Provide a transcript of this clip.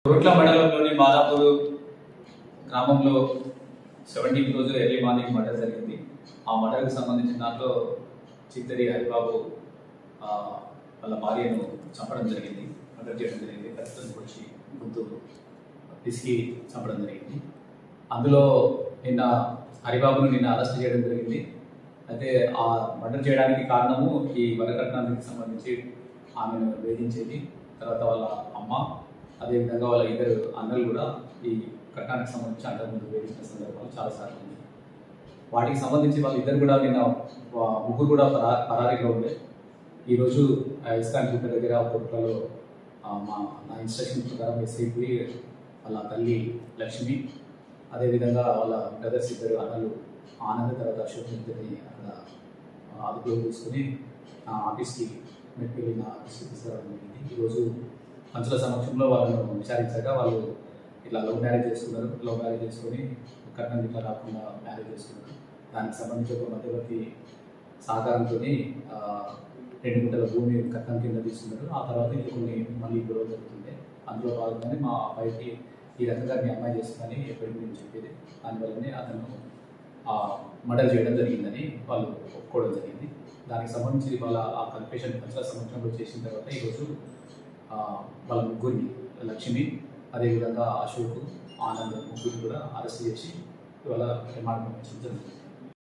రోట్ల మండలంలోని మాదాపూర్ గ్రామంలో 17వ రోజు ఎర్లీ మార్నింగ్ మర్డర్ జరిగింది. ఆ మర్డర్కి సంబంధించిన దాంట్లో చిత్తరి హరిబాబు వాళ్ళ భార్యను చంపడం జరిగింది, మర్డర్ చేయడం జరిగింది. ఖచ్చితంగా వచ్చి గుర్తు పిసికి చంపడం జరిగింది. అందులో నిన్న హరిబాబును అరెస్ట్ చేయడం జరిగింది. అయితే ఆ మర్డర్ చేయడానికి కారణము ఈ వరకట్నానికి సంబంధించి ఆమెను వేధించేది. తర్వాత వాళ్ళ అమ్మ, అదేవిధంగా వాళ్ళ ఇద్దరు అన్నలు కూడా ఈ కట్నానికి సంబంధించి అంతకుముందు వేధించిన సందర్భాలు చాలాసార్లు ఉంది. వాటికి సంబంధించి వాళ్ళిద్దరు కూడా ముగ్గురు కూడా పరారీలో ఉండే. ఈరోజు ఇస్కాన్ గుట్ట దగ్గర కోట్లలో నా ఇన్స్ట్రక్షన్ ప్రకారం ఎస్ఐపి వాళ్ళ తల్లి లక్ష్మి, అదేవిధంగా వాళ్ళ బ్రదర్స్ ఇద్దరు అన్నలు ఆనంద్ తర్వాత అశోక్ ఇద్దరిని అక్కడ అదుపులో తీసుకుని ఆఫీస్కి మెట్టుకెళ్ళి నా ఆఫీస్కి తీసుకురావడం జరిగింది. ఈరోజు పంచుల సమక్షంలో వాళ్ళను విచారించాక వాళ్ళు ఇట్లా లవ్ మ్యారేజ్ చేసుకొని కట్నం ఇట్లా రాకుండా మ్యారేజ్ చేసుకున్నారు. దానికి సంబంధించి ఒక మధ్యవర్తి సహకారంతో 2 గుంటల భూమి కట్నం కింద తీసుకున్నారు. ఆ తర్వాత ఇది కొన్ని మళ్ళీ గొడవ జరుగుతుండే. అందులో భాగంగానే మా అబ్బాయికి ఈ రకంగా మీ అమ్మాయి చేస్తుందని ఎప్పటి గురించి చెప్పేది. దానివల్లనే అతను మర్డర్ చేయడం జరిగిందని వాళ్ళు ఒప్పుకోవడం జరిగింది. దానికి సంబంధించి వాళ్ళ ఆ కన్ఫెషన్ పంచుల సమక్షంలో చేసిన తర్వాత ఈరోజు వాళ్ళ ముగ్గురిని లక్ష్మి, అదేవిధంగా అశోక్, ఆనంద్ ముగ్గురు కూడా అరెస్ట్ చేసి ఇవాళ రిమాండ్ పంపించడం జరుగుతుంది.